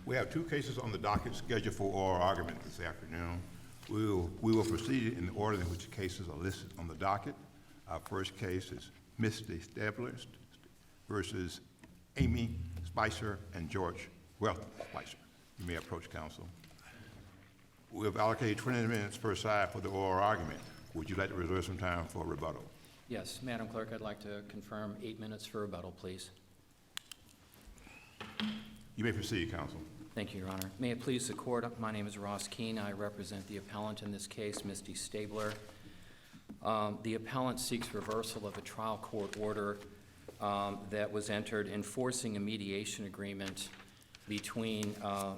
We have two cases on the docket scheduled for oral argument this afternoon. We will proceed in the order in which the cases are listed on the docket. Our first case is Misty Stabler versus Amy Spicer and George Wealth Spicer. You may approach counsel. We have allocated 20 minutes per side for the oral argument. Would you like to reserve some time for rebuttal? Yes, Madam Clerk, I'd like to confirm 8 minutes for rebuttal, please. You may proceed, counsel. Thank you, Your Honor. May it please the Court, my name is Ross Keene. I represent the appellant in this case, Misty Stabler. The appellant seeks reversal of a trial court order that was entered enforcing a mediation agreement between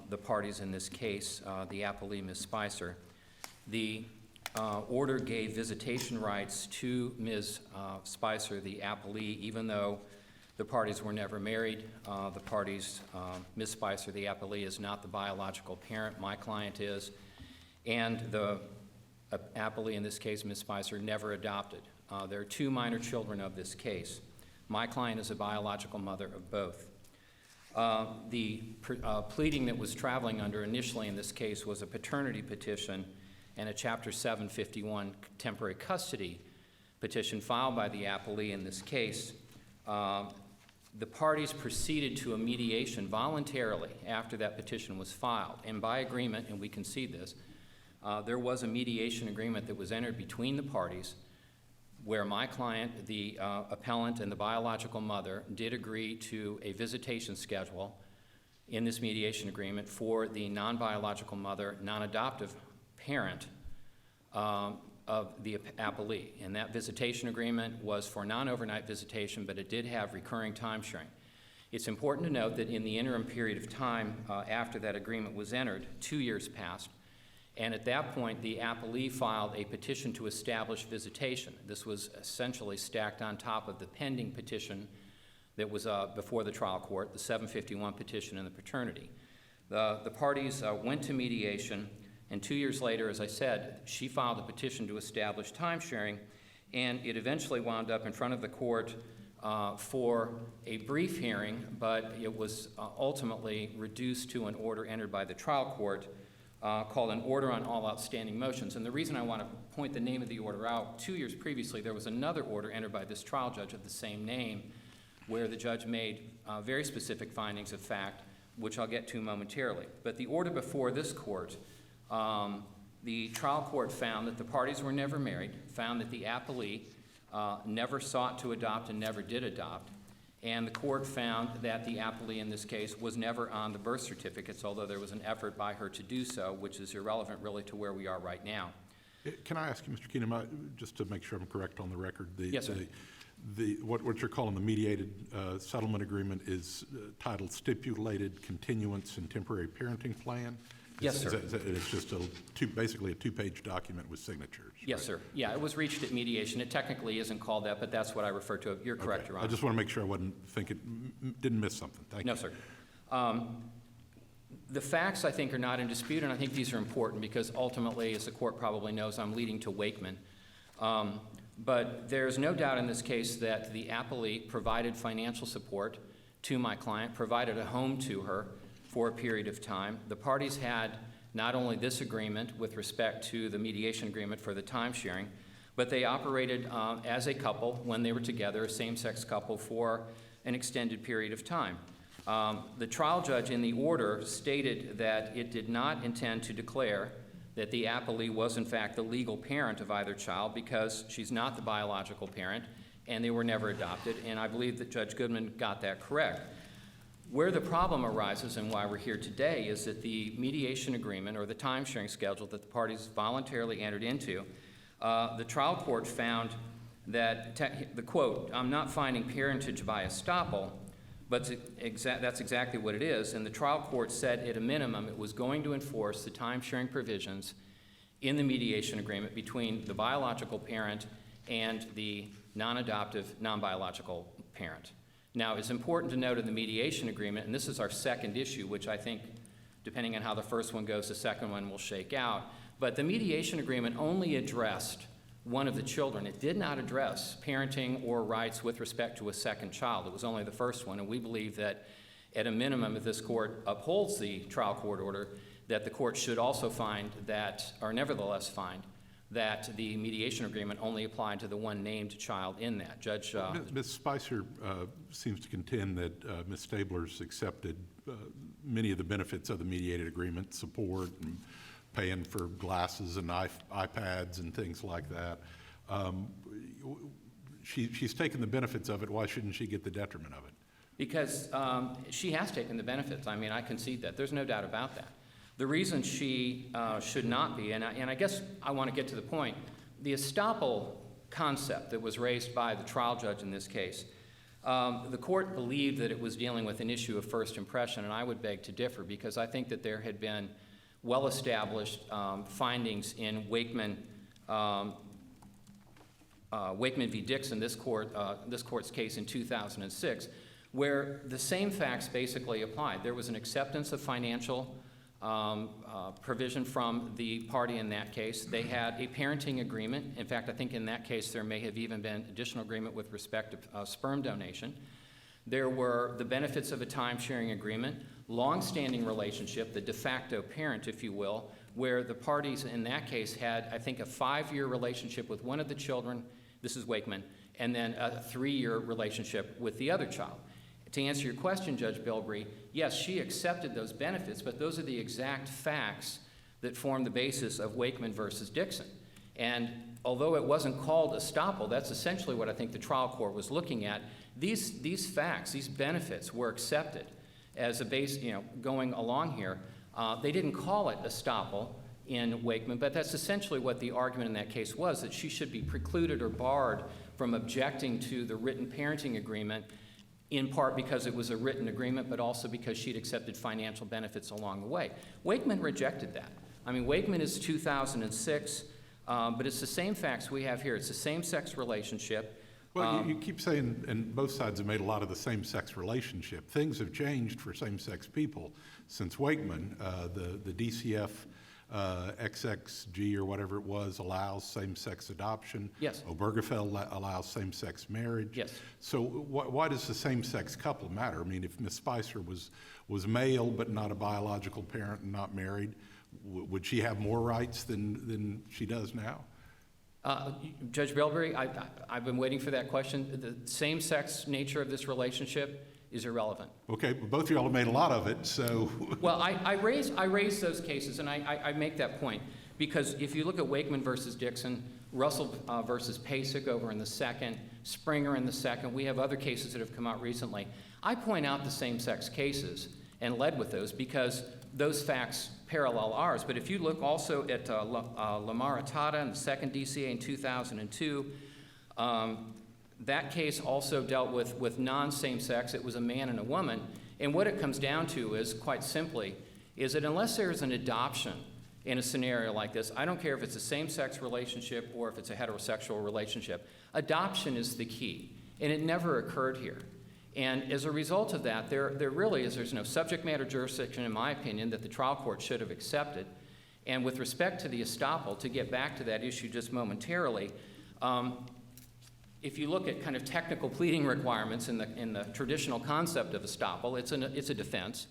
the parties in this case, the appellee, Ms. Spicer. The order gave visitation rights to Ms. Spicer, the appellee, even though the parties were never married. The parties, Ms. Spicer, the appellee, is not the biological parent. My client is. And the appellee in this case, Ms. Spicer, never adopted. There are two minor children of this case. My client is a biological mother of both. The pleading that was traveling under initially in this case was a paternity petition and a Chapter 751 temporary custody petition filed by the appellee in this case. The parties proceeded to a mediation voluntarily after that petition was filed, and by agreement, and we concede this, there was a mediation agreement that was entered between the parties where my client, the appellant, and the biological mother did agree to a visitation schedule in this mediation agreement for the non-biological mother, non-adoptive parent of the appellee. And that visitation agreement was for non-overnight visitation, but it did have recurring time sharing. It's important to note that in the interim period of time after that agreement was entered, 2 years passed, and at that point, the appellee filed a petition to establish visitation. This was essentially stacked on top of the pending petition that was before the trial court, the 751 petition and the paternity. The parties went to mediation, and 2 years later, as I said, she filed a petition to establish time sharing, and it eventually wound up in front of the court for a brief hearing, but it was ultimately reduced to an order entered by the trial court called an order on all outstanding motions. And the reason I want to point the name of the order out, 2 years previously, there was another order entered by this trial judge of the same name where the judge made very specific findings of fact, which I'll get to momentarily. But the order before this court, the trial court found that the parties were never married, found that the appellee never sought to adopt and never did adopt, and the court found that the appellee in this case was never on the birth certificates, although there was an effort by her to do so, which is irrelevant really to where we are right now. Can I ask you, Mr. Keenum, just to make sure I'm correct on the record, Yes, sir. What you're calling the mediated settlement agreement is titled Stipulated Continuance and Temporary Parenting Plan? Yes, sir. It's just basically a two-page document with signatures. Yes, sir. Yeah, it was reached at mediation. It technically isn't called that, but that's what I refer to. You're correct, Okay. Your Honor. I just want to make sure I didn't miss something. Thank you. No, sir. The facts, I think, are not in dispute, and I think these are important because ultimately, as the court probably knows, I'm leading to Wakeman. But there's no doubt in this case that the appellee provided financial support to my client, provided a home to her for a period of time. The parties had not only this agreement with respect to the mediation agreement for the time sharing, but they operated as a couple when they were together, a same-sex couple, for an extended period of time. The trial judge in the order stated that it did not intend to declare that the appellee was in fact the legal parent of either child because she's not the biological parent and they were never adopted, and I believe that Judge Goodman got that correct. Where the problem arises and why we're here today is that the mediation agreement or the time sharing schedule that the parties voluntarily entered into, the trial court found that, the quote, "I'm not finding parentage by estoppel," but that's exactly what it is, and the trial court said at a minimum it was going to enforce the time sharing provisions in the mediation agreement between the biological parent and the non-adoptive, non-biological parent. Now, it's important to note in the mediation agreement, and this is our second issue, which I think, depending on how the first one goes, the second one will shake out, but the mediation agreement only addressed one of the children. It did not address parenting or rights with respect to a second child. It was only the first one, and we believe that At a minimum, if this court upholds the trial court order, that the court should also find that, or nevertheless find, that the mediation agreement only applied to the one named child in that. Judge, Ms. Spicer seems to contend that Ms. Stabler's accepted many of the benefits of the mediated agreement, support and paying for glasses and iPads and things like that. She's taken the benefits of it. Why shouldn't she get the detriment of it? because she has taken the benefits. I mean, I concede that. There's no doubt about that. The reason she should not be, and I guess I want to get to the point, the estoppel concept that was raised by the trial judge in this case, the court believed that it was dealing with an issue of first impression, and I would beg to differ because I think that there had been well-established findings in Wakeman v. Dixon, this court's case in 2006, where the same facts basically applied. There was an acceptance of financial provision from the party in that case. They had a parenting agreement. In fact, I think in that case there may have even been additional agreement with respect to sperm donation. There were the benefits of a time-sharing agreement, long-standing relationship, the de facto parent, if you will, where the parties in that case had, I think, a 5-year relationship with one of the children, this is Wakeman, and then a 3-year relationship with the other child. To answer your question, Judge Bilbrey, yes, she accepted those benefits, but those are the exact facts that form the basis of Wakeman versus Dixon. And although it wasn't called estoppel, that's essentially what I think the trial court was looking at. These facts, these benefits were accepted as a base, going along here. They didn't call it estoppel in Wakeman, but that's essentially what the argument in that case was, that she should be precluded or barred from objecting to the written parenting agreement, in part because it was a written agreement, but also because she'd accepted financial benefits along the way. Wakeman rejected that. I mean, Wakeman is 2006, but it's the same facts we have here. It's a same-sex relationship. Well, you keep saying, and both sides have made a lot of the same-sex relationship. Things have changed for same-sex people since Wakeman. The DCF XXG or whatever it was allows same-sex adoption. Yes. Obergefell allows same-sex marriage. Yes. So why does the same-sex couple matter? I mean, if Ms. Spicer was male but not a biological parent and not married, would she have more rights than she does now? Judge Bilbrey, I've been waiting for that question. The same-sex nature of this relationship is irrelevant. Okay, but both of y'all have made a lot of it, so. Well, I raise those cases, and I make that point, because if you look at Wakeman versus Dixon, Russell versus Pasek over in the second, Springer in the second, we have other cases that have come out recently. I point out the same-sex cases and led with those because those facts parallel ours. But if you look also at Lamar Atata in the second DCA in 2002, that case also dealt with non-same-sex. It was a man and a woman. And what it comes down to is, quite simply, is that unless there's an adoption in a scenario like this, I don't care if it's a same-sex relationship or if it's a heterosexual relationship, adoption is the key. And it never occurred here. And as a result of that, there really is, there's no subject matter jurisdiction, in my opinion, that the trial court should have accepted. And with respect to the estoppel, to get back to that issue just momentarily, if you look at kind of technical pleading requirements in the traditional concept of estoppel, it's a defense.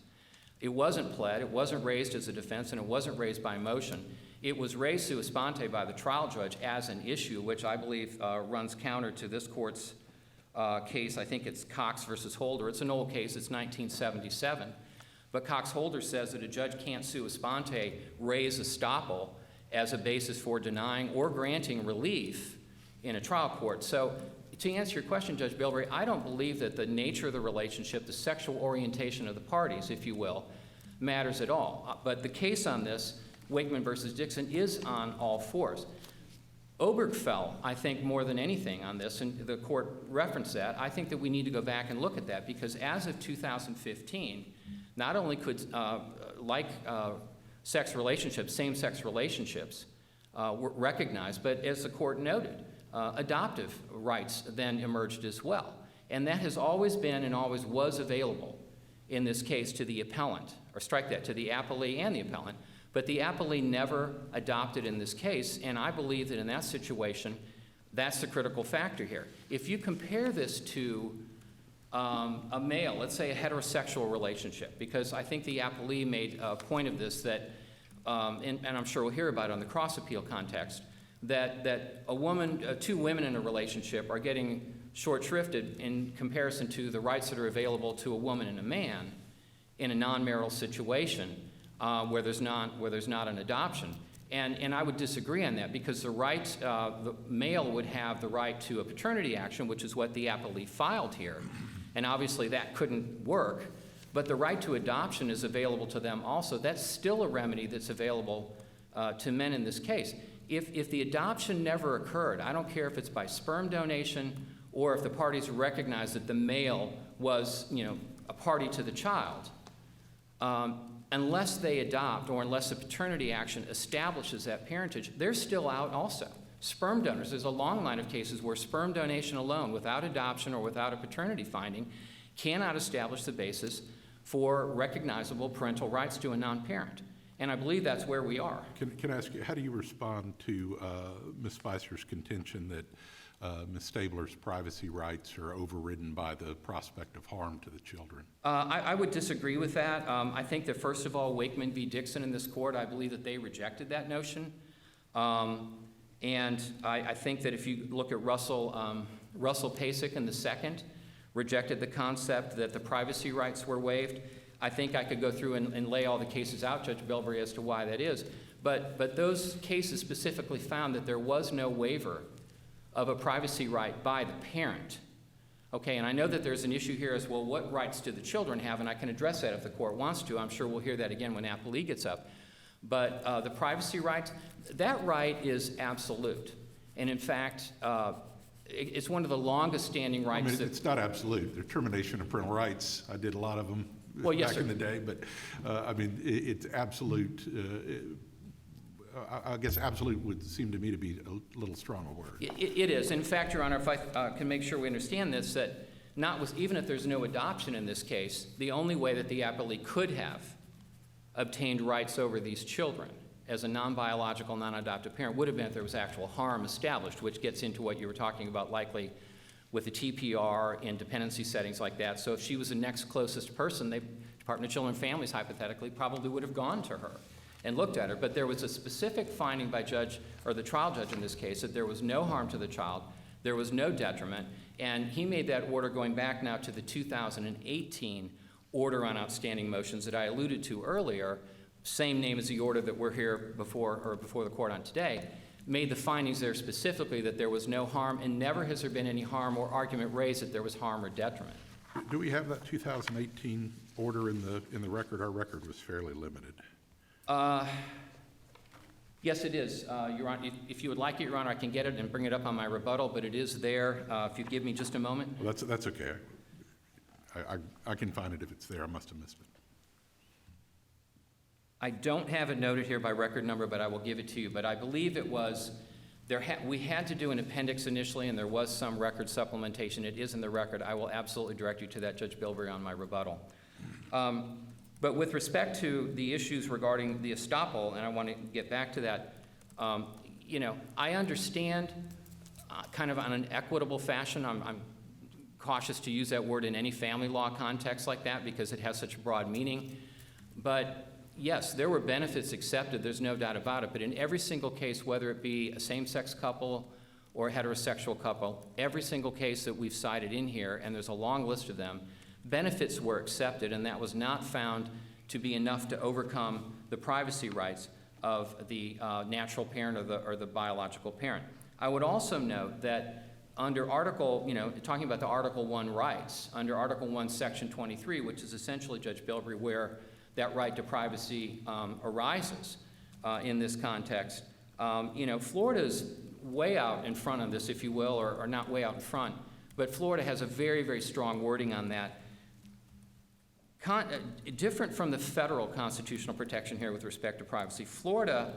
It wasn't pled, it wasn't raised as a defense, and it wasn't raised by motion. It was raised sua sponte by the trial judge as an issue, which I believe runs counter to this court's case. I think it's Cox versus Holder. It's an old case, it's 1977. But Cox-Holder says that a judge can't sua sponte raise estoppel as a basis for denying or granting relief in a trial court. So to answer your question, Judge Bilbrey, I don't believe that the nature of the relationship, the sexual orientation of the parties, if you will, matters at all. But the case on this, Wakeman versus Dixon, is on all fours. Obergefell, I think, more than anything on this, and the court referenced that, I think that we need to go back and look at that because as of 2015, not only could, sex relationships, same-sex relationships were recognized, but as the court noted, adoptive rights then emerged as well. And that has always been and always was available in this case to the appellant, or strike that, to the appellee and the appellant. But the appellee never adopted in this case, and I believe that in that situation, that's the critical factor here. If you compare this to a male, let's say a heterosexual relationship, because I think the appellee made a point of this that, and I'm sure we'll hear about it on the cross-appeal context, that a woman, two women in a relationship are getting short-shrifted in comparison to the rights that are available to a woman and a man in a non-marital situation where there's not an adoption. And I would disagree on that, because the rights, the male would have the right to a paternity action, which is what the appellee filed here. And obviously that couldn't work, but the right to adoption is available to them also. That's still a remedy that's available to men in this case. If the adoption never occurred, I don't care if it's by sperm donation or if the parties recognize that the male was, a party to the child, unless they adopt or unless a paternity action establishes that parentage, they're still out also. Sperm donors, there's a long line of cases where sperm donation alone, without adoption or without a paternity finding, cannot establish the basis for recognizable parental rights to a non-parent. And I believe that's where we are. Can I ask you, how do you respond to Ms. Spicer's contention that Ms. Stabler's privacy rights are overridden by the prospect of harm to the children? I would disagree with that. I think that, first of all, Wakeman v. Dixon in this court, I believe that they rejected that notion. And I think that if you look at Russell Pasek in the second, rejected the concept that the privacy rights were waived. I think I could go through and lay all the cases out, Judge Belbury, as to why that is. But those cases specifically found that there was no waiver of a privacy right by the parent. Okay, and I know that there's an issue here as well, what rights do the children have, and I can address that if the court wants to. I'm sure we'll hear that again when appellee gets up. But the privacy rights, that right is absolute. And in fact, it's one of the longest standing rights. I mean, it's not absolute. The termination of parental rights, I did a lot of them back in the day, but I mean, it's absolute. I guess absolute would seem to me to be a little strong a word. It is. In fact, Your Honor, if I can make sure we understand this, that even if there's no adoption in this case, the only way that the appellee could have obtained rights over these children as a non-biological, non-adoptive parent would have been if there was actual harm established, which gets into what you were talking about likely with the TPR in dependency settings like that. So if she was the next closest person, the Department of Children and Families hypothetically probably would have gone to her and looked at her. But there was a specific finding by the trial judge in this case, that there was no harm to the child, there was no detriment, and he made that order going back now to the 2018 order on outstanding motions that I alluded to earlier, same name as the order that we're here before the court on today, made the findings there specifically that there was no harm, and never has there been any harm or argument raised that there was harm or detriment. Do we have that 2018 order in the record? Our record was fairly limited. Yes, it is. Your Honor, if you would like it, Your Honor, I can get it and bring it up on my rebuttal, but it is there. If you give me just a moment. Well, that's okay. I can find it if it's there. I must have missed it. I don't have it noted here by record number, but I will give it to you. But I believe it was, we had to do an appendix initially, and there was some record supplementation. It is in the record. I will absolutely direct you to that, Judge Bilberry, on my rebuttal. But with respect to the issues regarding the estoppel, and I want to get back to that, I understand kind of on an equitable fashion. I'm cautious to use that word in any family law context like that because it has such a broad meaning. But yes, there were benefits accepted, there's no doubt about it, but in every single case, whether it be a same-sex couple or a heterosexual couple, every single case that we've cited in here, and there's a long list of them, benefits were accepted, and that was not found to be enough to overcome the privacy rights of the natural parent or the biological parent. I would also note that under Article, talking about the Article 1 rights, under Article 1, Section 23, which is essentially, Judge Bilberry, where that right to privacy arises in this context, Florida's way out in front of this, if you will, or not way out in front, but Florida has a very, very strong wording on that. Different from the federal constitutional protection here with respect to privacy, Florida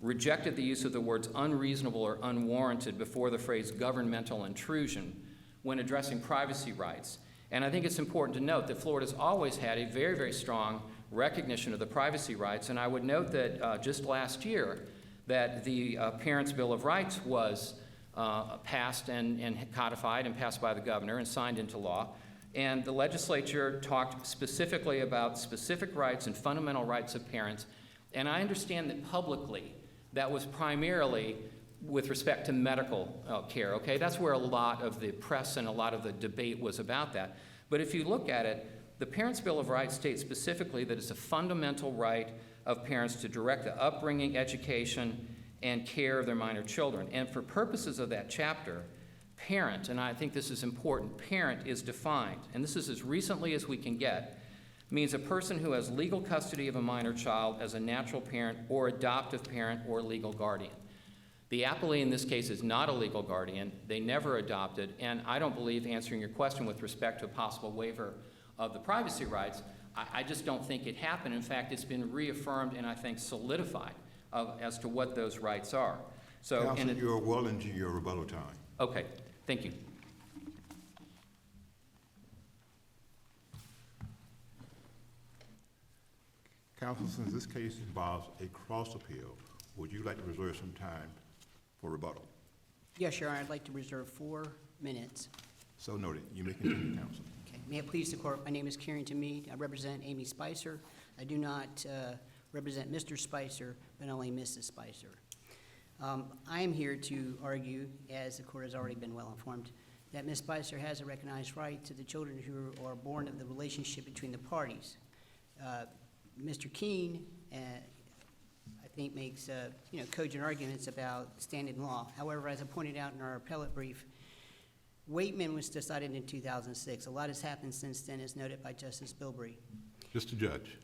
rejected the use of the words unreasonable or unwarranted before the phrase governmental intrusion when addressing privacy rights. And I think it's important to note that Florida's always had a very, very strong recognition of the privacy rights. And I would note that just last year that the Parents' Bill of Rights was passed and codified and passed by the governor and signed into law. And the legislature talked specifically about specific rights and fundamental rights of parents. And I understand that publicly, that was primarily with respect to medical care, okay? That's where a lot of the press and a lot of the debate was about that. But if you look at it, the Parents' Bill of Rights states specifically that it's a fundamental right of parents to direct the upbringing, education, and care of their minor children. And for purposes of that chapter, parent, and I think this is important, parent is defined, and this is as recently as we can get, means a person who has legal custody of a minor child as a natural parent or adoptive parent or legal guardian. The appellee in this case is not a legal guardian. They never adopted, and I don't believe, answering your question with respect to a possible waiver of the privacy rights, I just don't think it happened. In fact, it's been reaffirmed and I think solidified as to what those rights are. So, Counsel, you're well into your rebuttal time. Okay, thank you. Counsel, since this case involves a cross appeal, would you like to reserve some time for rebuttal? Yes, Your Honor, I'd like to reserve 4 minutes. So noted. You may continue, counsel. Okay. May it please the court, my name is Carrington Mead. I represent Amy Spicer. I do not represent Mr. Spicer, but only Mrs. Spicer. I am here to argue, as the court has already been well informed, that Ms. Spicer has a recognized right to the children who are born of the relationship between the parties. Mr. Keene, I think, makes cogent arguments about standing law. However, as I pointed out in our appellate brief, Waitman was decided in 2006. A lot has happened since then, as noted by Justice Bilbrey. Just a judge.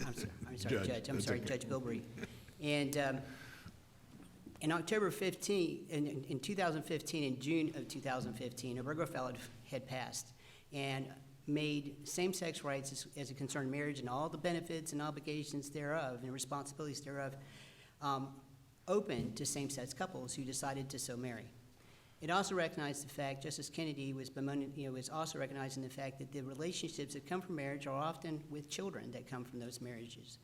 I'm sorry, Judge. I'm That's sorry, okay. Judge Bilbrey. And in October 15, in 2015, in June of 2015, Obergefell had passed and made same-sex rights as it concerned marriage and all the benefits and obligations thereof and responsibilities thereof open to same-sex couples who decided to so marry. It also recognized the fact, Justice Kennedy was also recognizing the fact that the relationships that come from marriage are often with children that come from those marriages.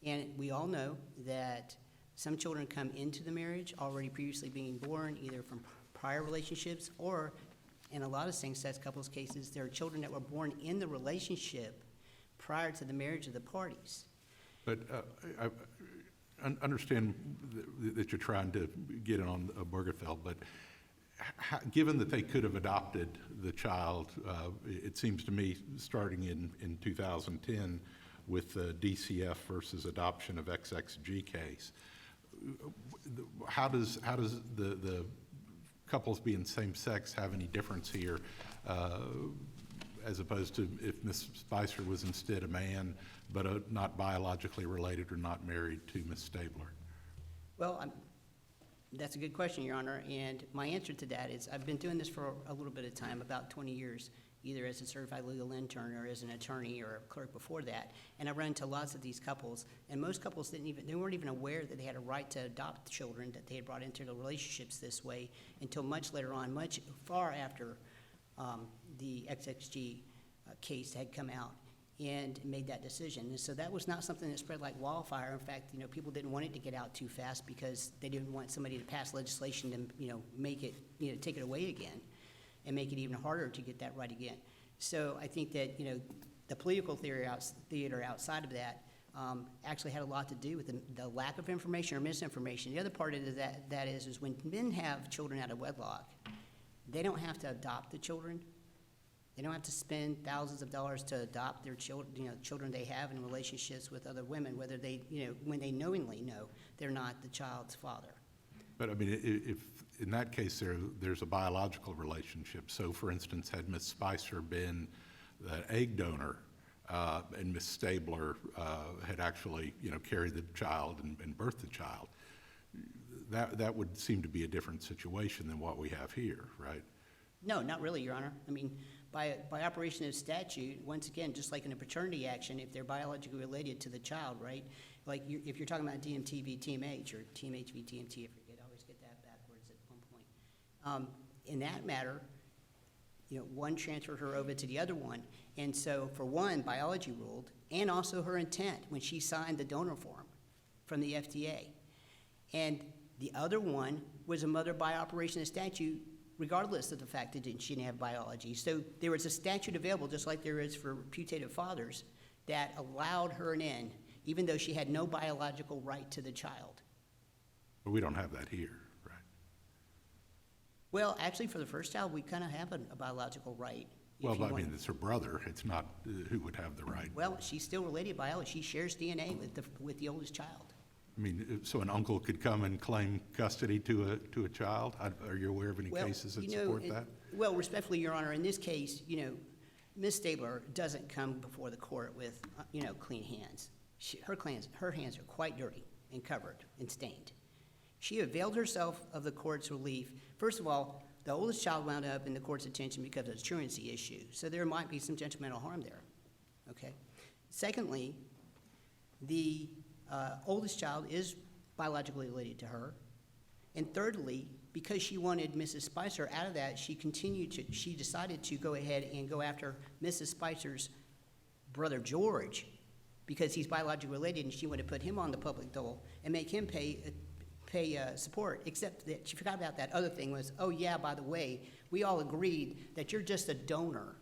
And we all know that some children come into the marriage already previously being born, either from prior relationships or, in a lot of same-sex couples cases, there are children that were born in the relationship prior to the marriage of the parties. But I understand that you're trying to get in on Obergefell, but given that they could have adopted the child, it seems to me, starting in 2010 with the DCF versus adoption of XXG case, how does the couples being same-sex have any difference here, as opposed to if Ms. Spicer was instead a man, but not biologically related or not married to Ms. Stabler? Well, that's a good question, Your Honor, and my answer to that is I've been doing this for a little bit of time, about 20 years, either as a certified legal intern or as an attorney or a clerk before that, and I run into lots of these couples, and most couples they weren't even aware that they had a right to adopt children that they had brought into the relationships this way until much later on, much far after the XXG case had come out and made that decision. And so that was not something that spread like wildfire. In fact, people didn't want it to get out too fast because they didn't want somebody to pass legislation to, make it, take it away again and make it even harder to get that right again. So I think that, the political theater outside of that actually had a lot to do with the lack of information or misinformation. The other part of that is when men have children out of wedlock, they don't have to adopt the children. They don't have to spend thousands of dollars to adopt their children they have in relationships with other women, whether they, when they knowingly know they're not the child's father. But I mean, if in that case there's a biological relationship. So, for instance, had Ms. Spicer been the egg donor and Ms. Stabler had actually, carried the child and birthed the child, that would seem to be a different situation than what we have here, right? No, not really, Your Honor. I mean, by operation of statute, once again, just like in a paternity action, if they're biologically related to the child, right? Like if you're talking about DMT v. TMH or TMH v. TMT, I always get that backwards at one point. In that matter, one transferred her over to the other one. And so for one, biology ruled, and also her intent when she signed the donor form from the FDA. And the other one was a mother by operation of statute regardless of the fact that she didn't have biology. So there was a statute available, just like there is for putative fathers, that allowed her an in, even though she had no biological right to the child. But we don't have that here, right? Well, actually, for the first child, we kind of have a biological right. if Well, you but I want. mean, it's her brother. It's not who would have the right. Well, she's still related by biology. She shares DNA with the oldest child. I mean, so an uncle could come and claim custody to a child? Are you aware of any Well, cases that you know, support that? Well, respectfully, Your Honor, in this case, Ms. Stabler doesn't come before the court with, clean hands. Her hands are quite dirty and covered and stained. She availed herself of the court's relief. First of all, the oldest child wound up in the court's attention because of a truancy issue, so there might be some detrimental harm there, okay? Secondly, the oldest child is biologically related to her. And thirdly, because she wanted Mrs. Spicer out of that, she decided to go ahead and go after Mrs. Spicer's brother George, because he's biologically related, and she wanted to put him on the public dole and make him pay support, except that she forgot about that other thing was, oh yeah, by the way, we all agreed that you're just a donor.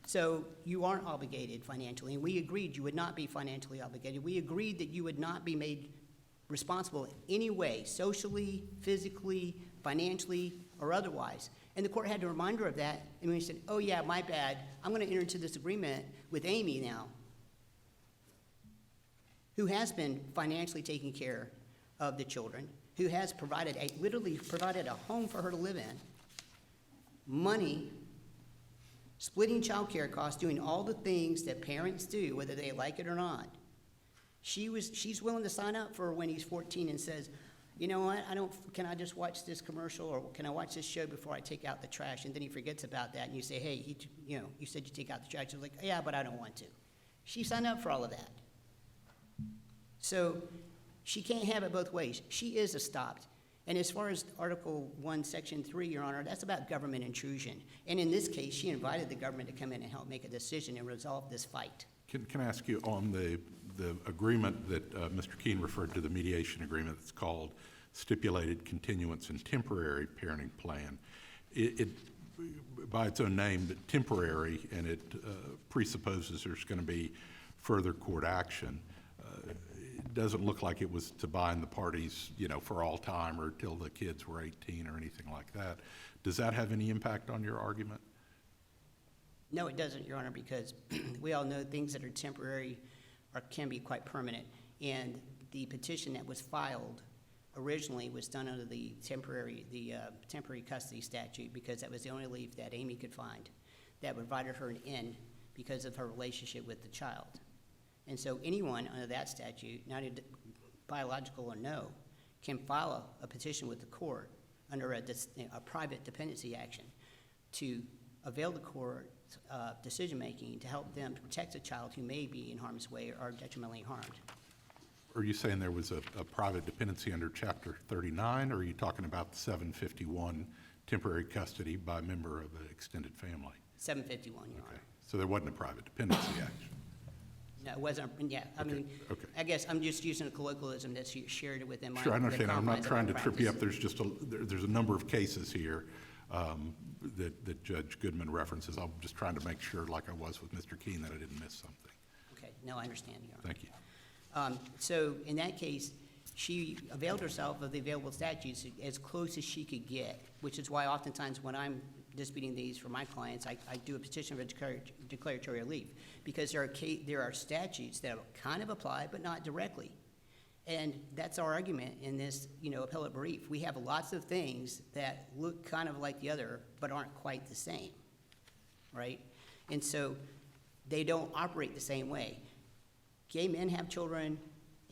So you aren't obligated financially, and we agreed you would not be financially obligated. We agreed that you would not be made responsible in any way, socially, physically, financially, or otherwise. And the court had to remind her of that, and we said, oh yeah, my bad, I'm gonna enter into this agreement with Amy now, who has been financially taking care of the children, who has literally provided a home for her to live in, money, splitting child care costs, doing all the things that parents do, whether they like it or not. She's willing to sign up for when he's 14 and says, you know what, can I just watch this commercial, or can I watch this show before I take out the trash? And then he forgets about that, and you say, hey, you said you take out the trash. He's like, yeah, but I don't want to. She signed up for all of that. So she can't have it both ways. She is a stopped. And as far as Article 1, Section 3, Your Honor, that's about government intrusion. And in this case, she invited the government to come in and help make a decision and resolve this fight. Can I ask you on the agreement that Mr. Keene referred to, the mediation agreement that's called Stipulated Continuance and Temporary Parenting Plan, it by its own name, temporary, and it presupposes there's going to be further court action. It doesn't look like it was to bind the parties, for all time or till the kids were 18 or anything like that. Does that have any impact on your argument? No, it doesn't, Your Honor, because we all know things that are temporary can be quite permanent. And the petition that was filed originally was done under the temporary custody statute, because that was the only leave that Amy could find that provided her an in because of her relationship with the child. And so anyone under that statute, not biological or no, can file a petition with the court under a private dependency action to avail the court decision-making to help them protect a child who may be in harm's way or detrimentally harmed. Are you saying there was a private dependency under Chapter 39, or are you talking about the 751 temporary custody by a member of an extended family? 751, Your Honor. Okay. So there wasn't a private dependency action? No, it wasn't, yeah, Okay. I guess I'm just using a colloquialism that's shared within my. Sure, I understand. I'm not confines of trying my to trip you up. practice. There's a number of cases here that Judge Goodman references. I'm just trying to make sure, like I was with Mr. Keene, that I didn't miss something. Okay, no, I understand, Your Honor. Thank you. So in that case, she availed herself of the available statutes as close as she could get, which is why oftentimes when I'm disputing these for my clients, I do a petition for declaratory relief, because there are statutes that kind of apply, but not directly. And that's our argument in this, appellate brief. We have lots of things that look kind of like the other, but aren't quite the same, right? And so they don't operate the same way. Gay men have children,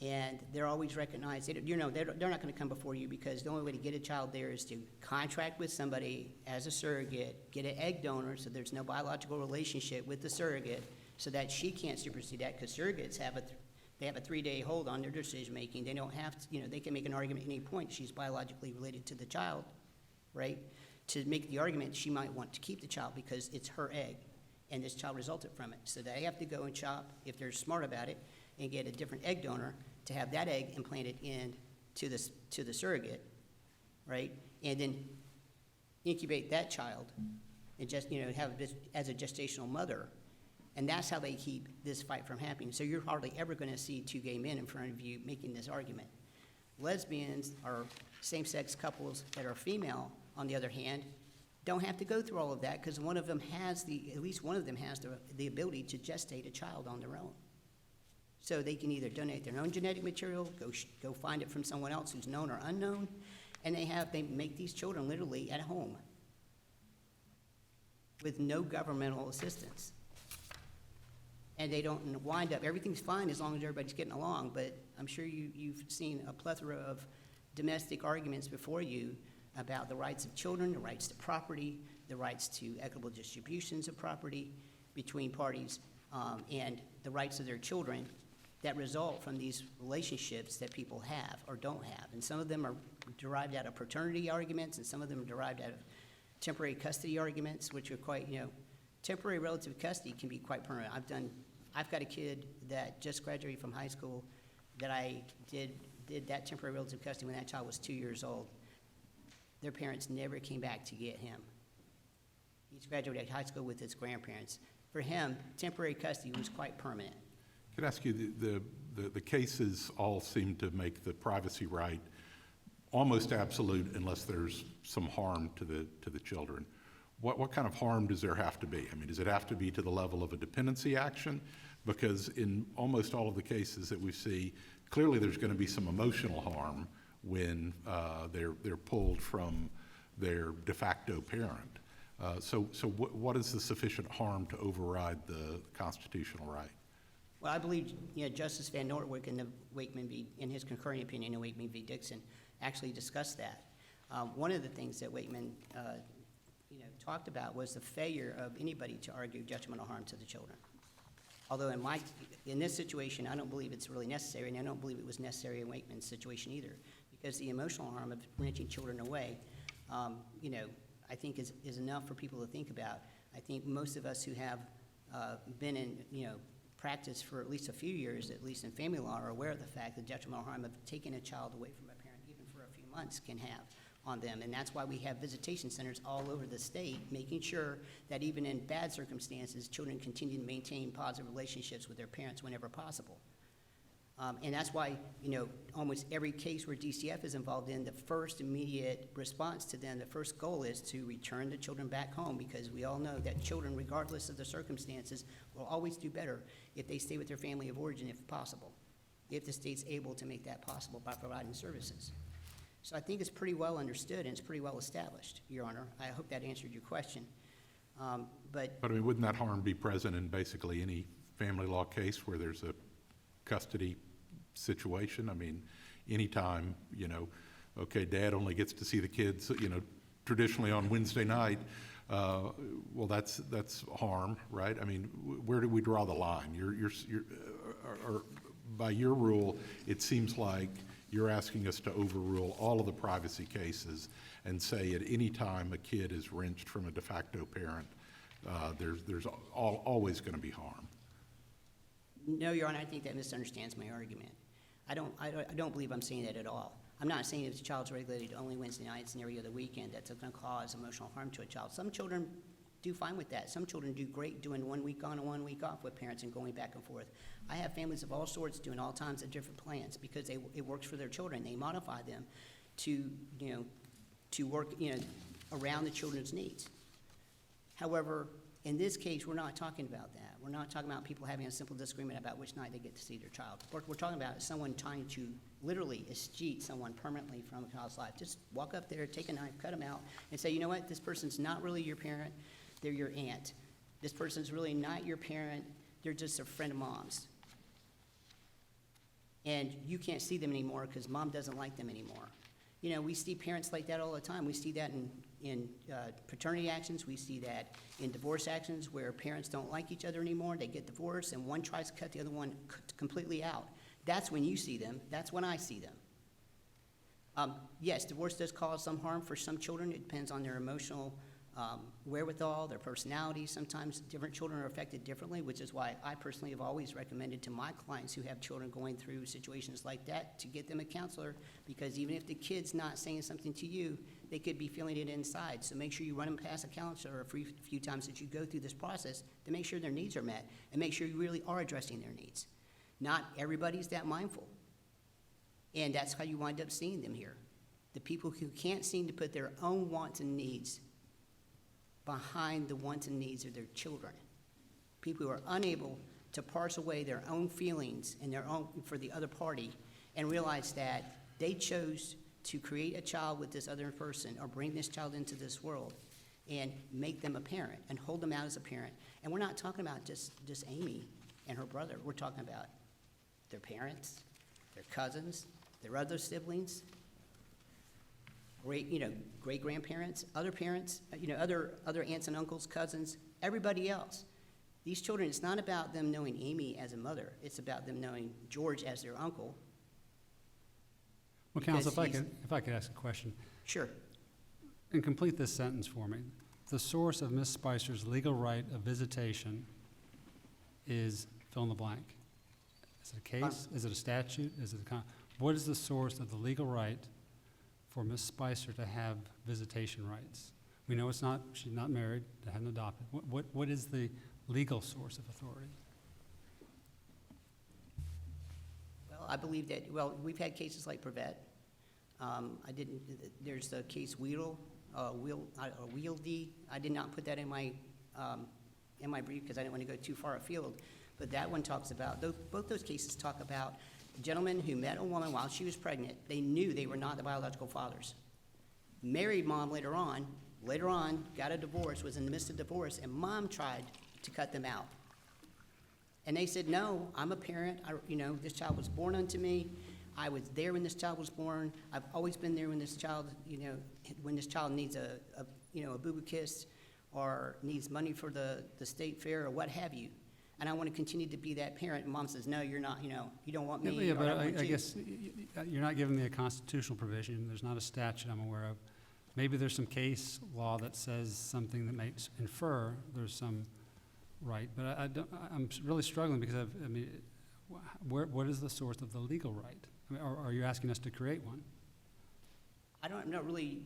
and they're always recognized. They're not going to come before you, because the only way to get a child there is to contract with somebody as a surrogate, get an egg donor so there's no biological relationship with the surrogate, so that she can't supersede that, because surrogates have a 3-day hold on their decision-making. They don't have to, they can make an argument at any point she's biologically related to the child, right? To make the argument she might want to keep the child because it's her egg, and this child resulted from it. So they have to go and shop, if they're smart about it, and get a different egg donor to have that egg implanted in to the surrogate, right? and then incubate that child and just, have this as a gestational mother. And that's how they keep this fight from happening. So you're hardly ever going to see two gay men in front of you making this argument. Lesbians or same-sex couples that are female, on the other hand, don't have to go through all of that because one of them has at least one of them has the ability to gestate a child on their own. So they can either donate their own genetic material, go find it from someone else who's known or unknown, and they make these children literally at home with no governmental assistance. And they don't wind up, everything's fine as long as everybody's getting along, but I'm sure you've seen a plethora of domestic arguments before you about the rights of children, the rights to property, the rights to equitable distributions of property between parties, and the rights of their children that result from these relationships that people have or don't have. And some of them are derived out of paternity arguments, and some of them are derived out of temporary custody arguments, which are quite, temporary relative custody can be quite permanent. I've got a kid that just graduated from high school that I did that temporary relative custody when that child was 2 years old. Their parents never came back to get him. He's graduated high school with his grandparents. For him, temporary custody was quite permanent. Could I ask you, the cases all seem to make the privacy right almost absolute unless there's some harm to the children. What kind of harm does there have to be? I mean, does it have to be to the level of a dependency action? Because in almost all of the cases that we see, clearly there's going to be some emotional harm when they're pulled from their de facto parent. So what is the sufficient harm to override the constitutional right? Well, I believe, Justice Van Nortwick in his concurring opinion in Wakeman v. Dixon actually discussed that. One of the things that Wakeman, talked about was the failure of anybody to argue detrimental harm to the children. Although in this situation, I don't believe it's really necessary, and I don't believe it was necessary in Wakeman's situation either, because the emotional harm of wrenching children away, I think is enough for people to think about. I think most of us who have been in, practice for at least a few years, at least in family law, are aware of the fact that detrimental harm of taking a child away from a parent, even for a few months, can have on them. And that's why we have visitation centers all over the state, making sure that even in bad circumstances, children continue to maintain positive relationships with their parents whenever possible. And that's why, almost every case where DCF is involved in, the first immediate response to them, the first goal is to return the children back home, because we all know that children, regardless of the circumstances, will always do better if they stay with their family of origin if possible, if the state's able to make that possible by providing services. So I think it's pretty well understood and it's pretty well established, Your Honor. I hope that answered your question. But I mean, wouldn't that harm be present in basically any family law case where there's a custody situation? I mean, anytime, okay, dad only gets to see the kids, traditionally on Wednesday night, well, that's harm, right? I mean, where do we draw the line? Or by your rule, it seems like you're asking us to overrule all of the privacy cases and say at any time a kid is wrenched from a de facto parent, there's always going to be harm. no, Your Honor, I think that misunderstands my argument. I don't believe I'm saying that at all. I'm not saying if the child's regulated only Wednesday nights and every other weekend, that's going to cause emotional harm to a child. Some children do fine with that. Some children do great doing 1 week on and 1 week off with parents and going back and forth. I have families of all sorts doing all kinds of different plans because it works for their children. They modify them to work, around the children's needs. However, in this case, we're not talking about that. We're not talking about people having a simple disagreement about which night they get to see their child. What we're talking about is someone trying to literally escheat someone permanently from a child's life. Just walk up there, take a knife, cut them out, and say, you know what, this person's not really your parent, they're your aunt. This person's really not your parent, they're just a friend of mom's. And you can't see them anymore because mom doesn't like them anymore. We see parents like that all the time. We see that in paternity actions. We see that in divorce actions where parents don't like each other anymore. They get divorced, and one tries to cut the other one completely out. That's when you see them. That's when I see them. Yes, divorce does cause some harm for some children. It depends on their emotional wherewithal, their personality. Sometimes different children are affected differently, which is why I personally have always recommended to my clients who have children going through situations like that to get them a counselor, because even if the kid's not saying something to you, they could be feeling it inside. So make sure you run them past a counselor a few times that you go through this process to make sure their needs are met and make sure you really are addressing their needs. Not everybody's that mindful. And that's how you wind up seeing them here. The people who can't seem to put their own wants and needs behind the wants and needs of their children. People who are unable to parse away their own feelings and their own for the other party and realize that they chose to create a child with this other person or bring this child into this world and make them a parent and hold them out as a parent. And we're not talking about just Amy and her brother. We're talking about their parents, their cousins, their other siblings, great-grandparents, other parents, other aunts and uncles, cousins, everybody else. These children, it's not about them knowing Amy as a mother. It's about them knowing George as their uncle. Well, counsel, Because if I could ask a question, Sure. and complete this sentence for me. The source of Ms. Spicer's legal right of visitation is fill in the blank. Is it a case? Is it a statute? Is it what is the source of the legal right for Ms. Spicer to have visitation rights? We know she's not married, to have an adopted. What is the legal source of authority? Well, I believe that, we've had cases like Prevet. There's the case Wieldy. I did not put that in my brief because I didn't want to go too far afield. But that one talks about, both those cases talk about a gentleman who met a woman while she was pregnant. They knew they were not the biological fathers. Married mom later on, got a divorce, was in the midst of divorce, and mom tried to cut them out. And they said, no, I'm a parent. This child was born unto me. I was there when this child was born. I've always been there when this child, when this child needs a boo-boo kiss or needs money for the state fair or what have you. And I want to continue to be that parent. And mom says, no, you're not, you don't want me. Yeah, or but I want I you. guess you're not giving me a constitutional provision. There's not a statute I'm aware of. Maybe there's some case law that says something that makes infer there's some right, but I'm really struggling because what is the source of the legal right? Or are you asking us to create one? I'm not really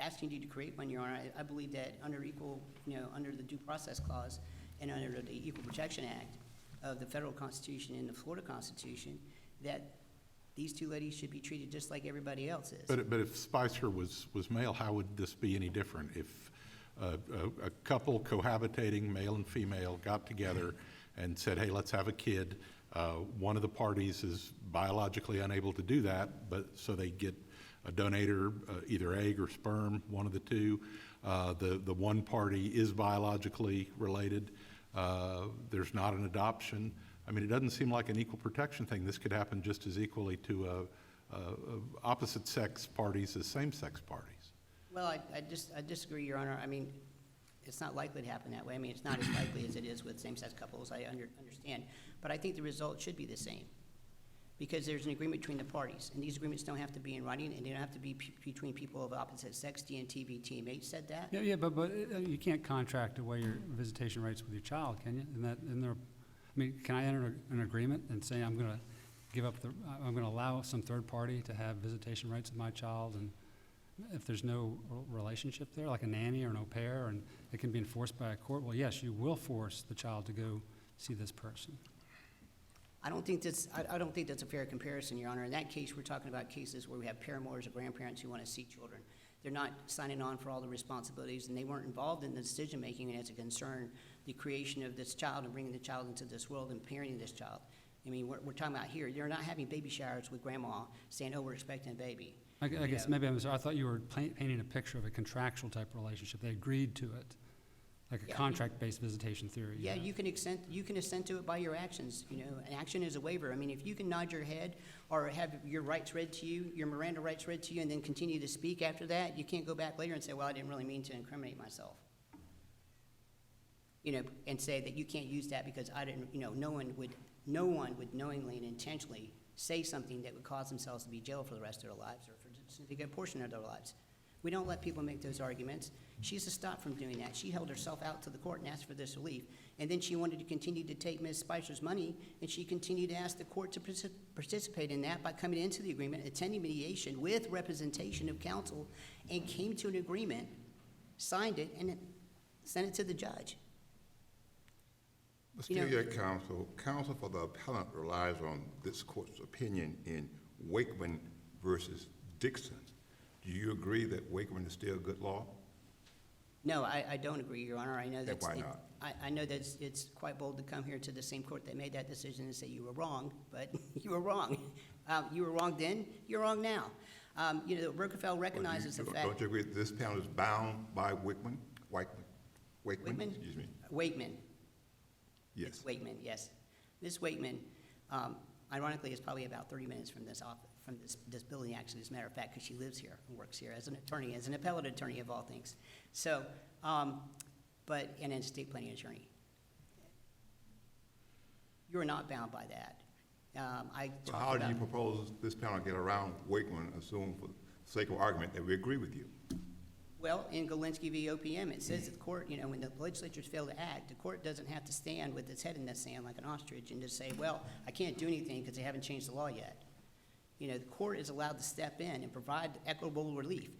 asking you to create one, Your Honor. I believe that under under the Due Process Clause and under the Equal Protection Act of the federal Constitution and the Florida Constitution, that these two ladies should be treated just like everybody else is. But if Spicer was male, how would this be any different? If a couple cohabitating, male and female, got together and said, hey, let's have a kid, one of the parties is biologically unable to do that, but so they get a donator, either egg or sperm, one of the two. The one party is biologically related. There's not an adoption. It doesn't seem like an equal protection thing. This could happen just as equally to opposite sex parties as same-sex parties. Well, I disagree, Your Honor. It's not likely to happen that way. It's not as likely as it is with same-sex couples, I understand. But I think the result should be the same because there's an agreement between the parties. And these agreements don't have to be in writing, and they don't have to be between people of opposite sex. DNTV TMH said that. Yeah, but you can't contract away your visitation rights with your child, can you? Can I enter an agreement and say I'm going to allow some third party to have visitation rights with my child, and if there's no relationship there, like a nanny or an au pair, and it can be enforced by a court, well, yes, you will force the child to go see this person. I don't think that's a fair comparison, Your Honor. In that case, we're talking about cases where we have paramours or grandparents who want to see children. They're not signing on for all the responsibilities, and they weren't involved in the decision-making as it concerned the creation of this child and bringing the child into this world and parenting this child. We're talking about here. They're not having baby showers with grandma saying, oh, we're expecting a baby. I guess maybe I thought you were painting a picture of a contractual type of relationship. They agreed to it, like a contract-based visitation theory. Yeah, you can assent to it by your actions. An action is a waiver. If you can nod your head or have your rights read to you, your Miranda rights read to you, and then continue to speak after that, you can't go back later and say, well, I didn't really mean to incriminate myself. And say that you can't use that because I didn't, no one would knowingly and intentionally say something that would cause themselves to be jailed for the rest of their lives or for a significant portion of their lives. We don't let people make those arguments. She's stopped from doing that. She held herself out to the court and asked for this relief. And then she wanted to continue to take Ms. Spicer's money, and she continued to ask the court to participate in that by coming into the agreement, attending mediation with representation of counsel, and came to an agreement, signed it, and sent it to the judge. But You know- still yet, counsel for the appellant relies on this court's opinion in Wakeman versus Dixon. Do you agree that Wakeman is still good law? No, I don't agree, Your Honor. I know that's. why not? I know that it's quite bold to come here to the same court that made that decision and say you were wrong, but you were wrong. You were wrong then, you're wrong now. You know, Rockefeller recognizes the fact. Don't you agree that this panel is bound by Wakeman? Wakeman? Excuse me. Wakeman. Yes. Wakeman, yes. Ms. Wakeman, ironically, is probably about 30 minutes from this office, from this building, actually, as a matter of fact, because she lives here and works here as an attorney, as an appellate attorney of all things. So, and an estate planning attorney. You're not bound by that. So how do you propose this panel get around Wakeman, assume for the sake of argument that we agree with you? Well, in Galinsky v. OPM, it says that the court, you know, when the legislatures fail to act, the court doesn't have to stand with its head in the sand like an ostrich and just say, well, I can't do anything because they haven't changed the law yet. You know, the court is allowed to step in and provide equitable relief.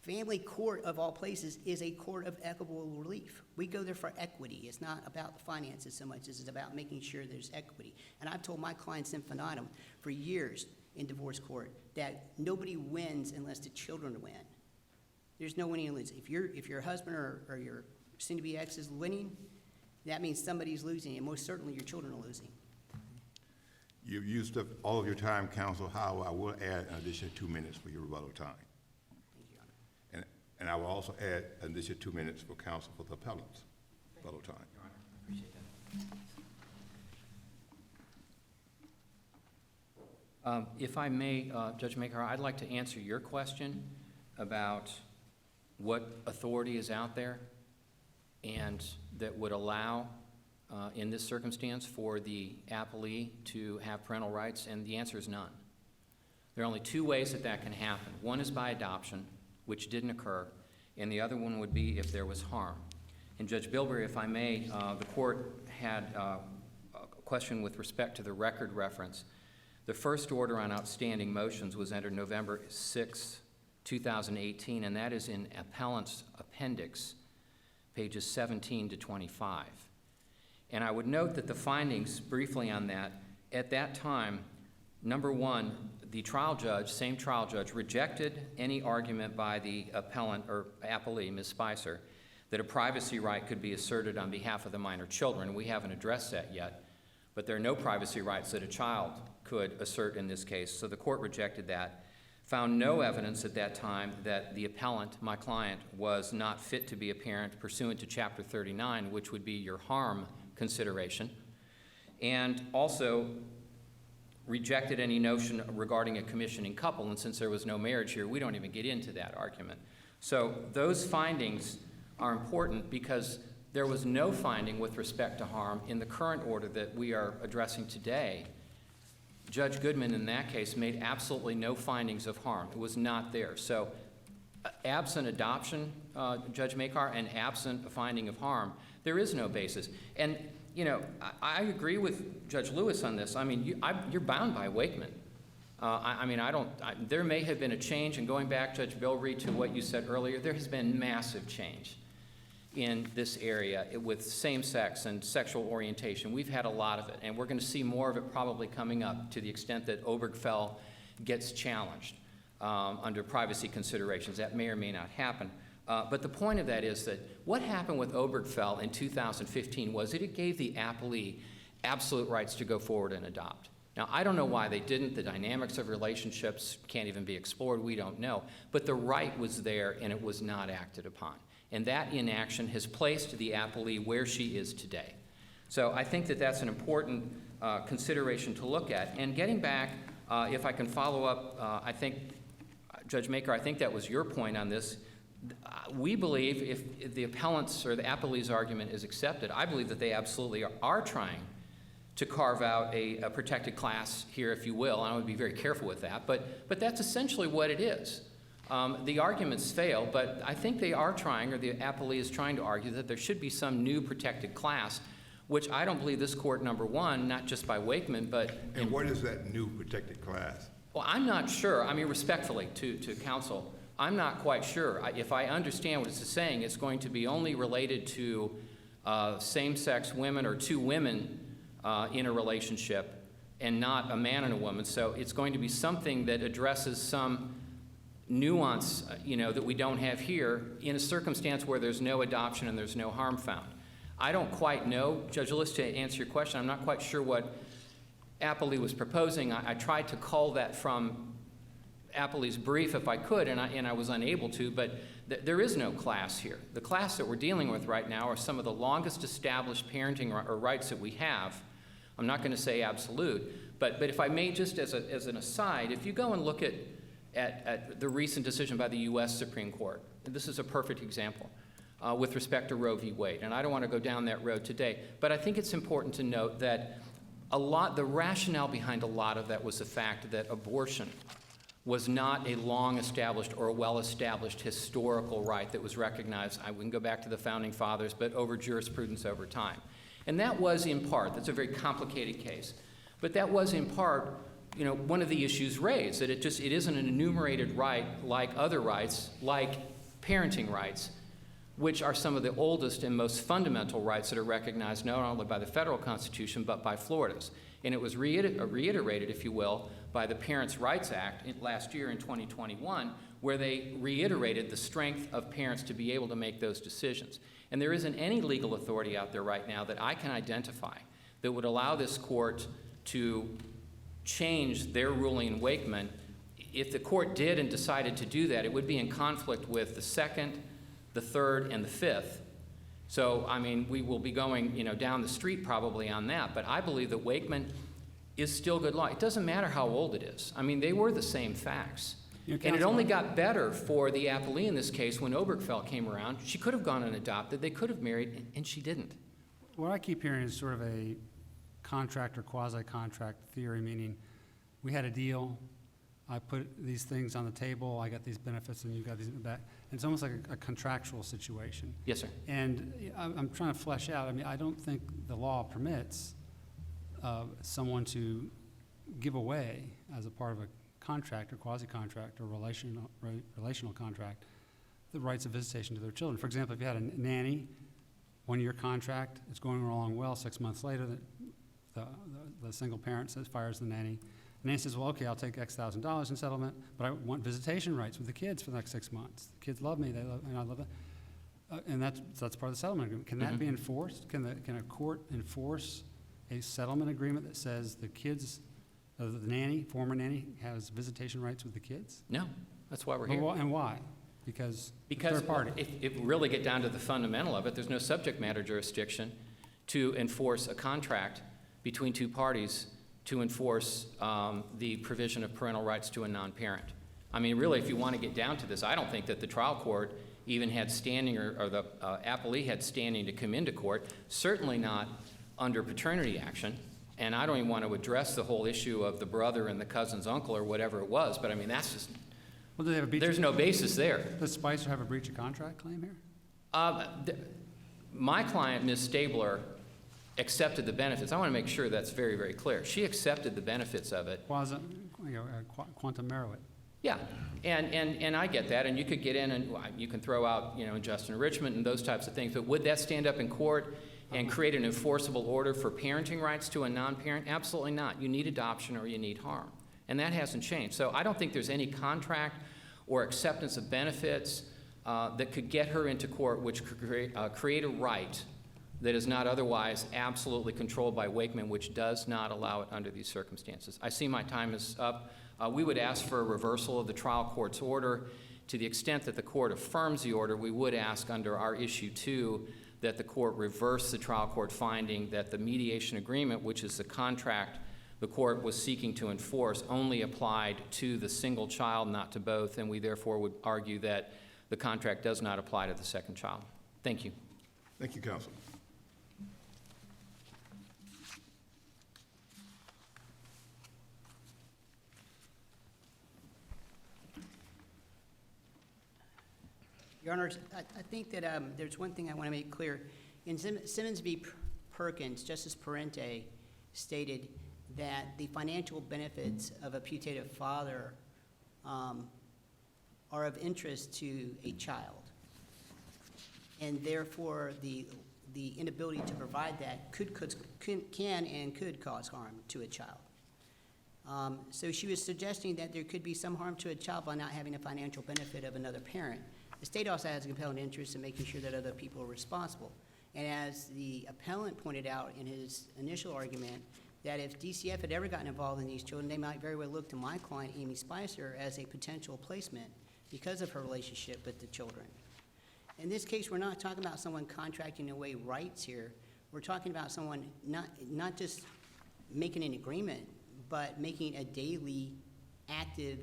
Family court, of all places, is a court of equitable relief. We go there for equity. It's not about the finances so much as it's about making sure there's equity. And I've told my clients infinitum for years in divorce court that nobody wins unless the children win. There's no winning and losing. If your husband or your soon-to-be ex is winning, that means somebody's losing, and most certainly your children are losing. You've used up all of your time, counsel. However, I will add an additional 2 minutes for your rebuttal time. Thank you, Your Honor. And I will also add an additional 2 minutes for counsel for the appellant's rebuttal time. Your Honor, I appreciate that. If I may, Judge Maker, I'd like to answer your question about what authority is out there and that would allow, in this circumstance, for the appellee to have parental rights, and the answer is none. There are only two ways that that can happen. One is by adoption, which didn't occur, and the other one would be if there was harm. And Judge Bilbrey, if I may, the court had a question with respect to the record reference. The first order on outstanding motions was entered November 6, 2018, and that is in appellant's appendix, pages 17 to 25. And I would note that the findings, briefly on that, at that time, number one, the trial judge, same trial judge, rejected any argument by the appellant or appellee, Ms. Spicer, that a privacy right could be asserted on behalf of the minor children. We haven't addressed that yet, but there are no privacy rights that a child could assert in this case, so the court rejected that. Found no evidence at that time that the appellant, my client, was not fit to be a parent pursuant to Chapter 39, which would be your harm consideration, and also rejected any notion regarding a commissioning couple, and since there was no marriage here, we don't even get into that argument. So those findings are important because there was no finding with respect to harm in the current order that we are addressing today. Judge Goodman, in that case, made absolutely no findings of harm. It was not there. So absent adoption, Judge Makar, and absent a finding of harm, there is no basis. And, you know, I agree with Judge Lewis on this. I mean, you're bound by Wakeman. There may have been a change, and going back, Judge Bilbrey, to what you said earlier, there has been massive change in this area with same-sex and sexual orientation. We've had a lot of it, and we're going to see more of it probably coming up to the extent that Obergefell gets challenged under privacy considerations. That may or may not happen. But the point of that is that what happened with Obergefell in 2015 was that it gave the appellee absolute rights to go forward and adopt. Now, I don't know why they didn't. The dynamics of relationships can't even be explored. We don't know. But the right was there, and it was not acted upon. And that inaction has placed the appellee where she is today. So I think that that's an important consideration to look at. And getting back, if I can follow up, I think, Judge Maker, I think that was your point on this. We believe if the appellant's or the appellee's argument is accepted, I believe that they absolutely are trying to carve out a protected class here, if you will, and I would be very careful with that, but that's essentially what it is. The arguments fail, but I think they are trying, or the appellee is trying to argue, that there should be some new protected class, which I don't believe this court, number one, not just by Wakeman, but And what is that new protected class? well, I'm not sure. I mean, respectfully to counsel, I'm not quite sure. If I understand what it's saying, it's going to be only related to same-sex women or two women in a relationship and not a man and a woman. So it's going to be something that addresses some nuance, that we don't have here in a circumstance where there's no adoption and there's no harm found. I don't quite know, Judge Lewis, to answer your question, I'm not quite sure what Appley was proposing. I tried to cull that from Appley's brief if I could, and I was unable to, but there is no class here. The class that we're dealing with right now are some of the longest established parenting or rights that we have. I'm not going to say absolute, but if I may, just as an aside, if you go and look at the recent decision by the U.S. Supreme Court, this is a perfect example with respect to Roe v. Wade, and I don't want to go down that road today, but I think it's important to note that the rationale behind a lot of that was the fact that abortion was not a long-established or a well-established historical right that was recognized. We can go back to the Founding Fathers, but over jurisprudence over time. And that was in part, that's a very complicated case, but that was in part, one of the issues raised, that it isn't an enumerated right like other rights, like parenting rights, which are some of the oldest and most fundamental rights that are recognized not only by the federal Constitution, but by Florida's. And it was reiterated, if you will, by the Parents' Rights Act last year in 2021, where they reiterated the strength of parents to be able to make those decisions. And there isn't any legal authority out there right now that I can identify that would allow this court to change their ruling in Wakeman. If the court did and decided to do that, it would be in conflict with the Second, the Third, and the Fifth. So, I mean, we will be going, down the street probably on that, but I believe that Wakeman is still good law. It doesn't matter how old it is. I mean, they were the same facts. And it only got better for the appellee in this case when Obergefell came around. She could have gone and adopted, they could have married, and she didn't. What I keep hearing is sort of a contract or quasi-contract theory, meaning we had a deal, I put these things on the table, I got these benefits, and you got these back. It's almost like a contractual situation. Yes, sir. And I'm trying to flesh out, I don't think the law permits someone to give away, as a part of a contract or quasi-contract or relational contract, the rights of visitation to their children. For example, if you had a nanny, 1-year contract, it's going along well, 6 months later, the single parent fires the nanny. The nanny says, well, okay, I'll take X thousand dollars in settlement, but I want visitation rights with the kids for the next 6 months. The kids love me, and I love it. And that's part of the settlement agreement. Can that be enforced? Can a court enforce a settlement agreement that says the kids, the nanny, former nanny, has visitation rights with the kids? No, that's why we're here. And why? Because third party. If we really get down to the fundamental of it, there's no subject matter jurisdiction to enforce a contract between two parties to enforce the provision of parental rights to a non-parent. I mean, really, if you want to get down to this, I don't think that the trial court even had standing, or the appellee had standing to come into court, certainly not under paternity action. And I don't even want to address the whole issue of the brother and the cousin's uncle or whatever it was, but I mean, that's just, Well, do they have a breach? there's no basis there. Does Spicer have a breach of contract claim here? My client, Ms. Stabler, accepted the benefits. I want to make sure that's very, very clear. She accepted the benefits of it. Quantum merit. Yeah, and I get that, and you could get in and you can throw out, unjust enrichment and those types of things, but would that stand up in court and create an enforceable order for parenting rights to a non-parent? Absolutely not. You need adoption or you need harm, and that hasn't changed. So I don't think there's any contract or acceptance of benefits that could get her into court, which could create a right that is not otherwise absolutely controlled by Wakeman, which does not allow it under these circumstances. I see my time is up. We would ask for a reversal of the trial court's order. To the extent that the court affirms the order, we would ask under our issue 2 that the court reverse the trial court finding that the mediation agreement, which is the contract the court was seeking to enforce, only applied to the single child, not to both, and we therefore would argue that the contract does not apply to the second child. Thank you. Thank you, counsel. Your Honor, I think that there's one thing I want to make clear. In Simmons v. Perkins, Justice Parente stated that the financial benefits of a putative father are of interest to a child. And therefore, the inability to provide that can and could cause harm to a child. So she was suggesting that there could be some harm to a child by not having a financial benefit of another parent. The state also has a compelling interest in making sure that other people are responsible. And as the appellant pointed out in his initial argument, that if DCF had ever gotten involved in these children, they might very well look to my client, Amy Spicer, as a potential placement because of her relationship with the children. In this case, we're not talking about someone contracting away rights here. We're talking about someone not just making an agreement, but making a daily, active,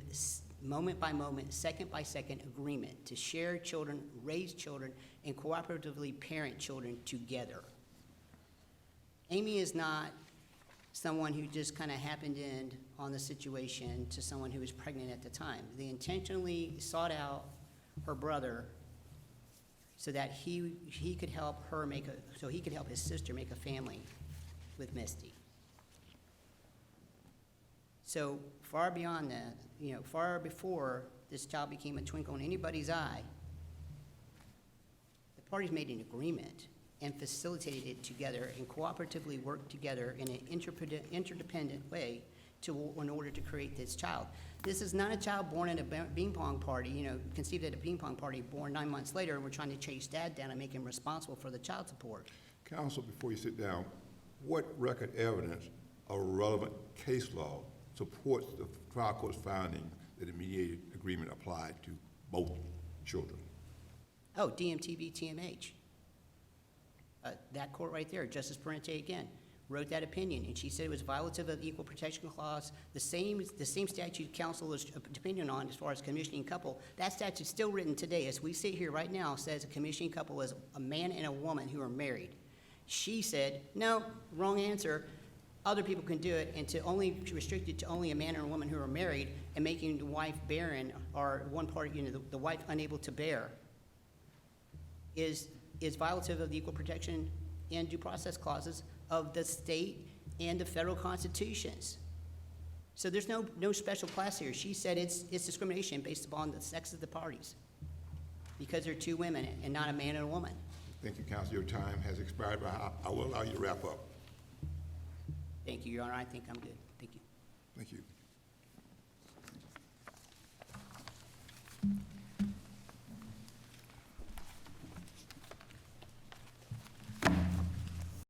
moment-by-moment, second-by-second agreement to share children, raise children, and cooperatively parent children together. Amy is not someone who just kind of happened in on the situation to someone who was pregnant at the time. They intentionally sought out her brother so that he could help her so he could help his sister make a family with Misty. So far beyond that, far before this child became a twinkle in anybody's eye, the parties made an agreement and facilitated it together and cooperatively worked together in an interdependent way in order to create this child. This is not a child born at a ping pong party, conceived at a ping pong party, born 9 months later, and we're trying to chase dad down and make him responsible for the child support. Counsel, before you sit down, what record evidence or relevant case law supports the trial court's finding that a mediated agreement applied to both children? Oh, DMTV TMH. That court right there, Justice Parente again, wrote that opinion, and she said it was violative of the Equal Protection Clause. The same statute counsel is opinion on as far as commissioning couple. That statute's still written today. As we sit here right now, says a commissioning couple is a man and a woman who are married. She said, no, wrong answer. Other people can do it, and to only restrict it to only a man or a woman who are married and making the wife barren or one party, the wife unable to bear is violative of the Equal Protection and Due Process Clauses of the state and the federal constitutions. So there's no special class here. She said it's discrimination based upon the sex of the parties because they're two women and not a man and a woman. Thank you, counsel. Your time has expired, but I will allow you to wrap up. Thank you, Your Honor. I think I'm good.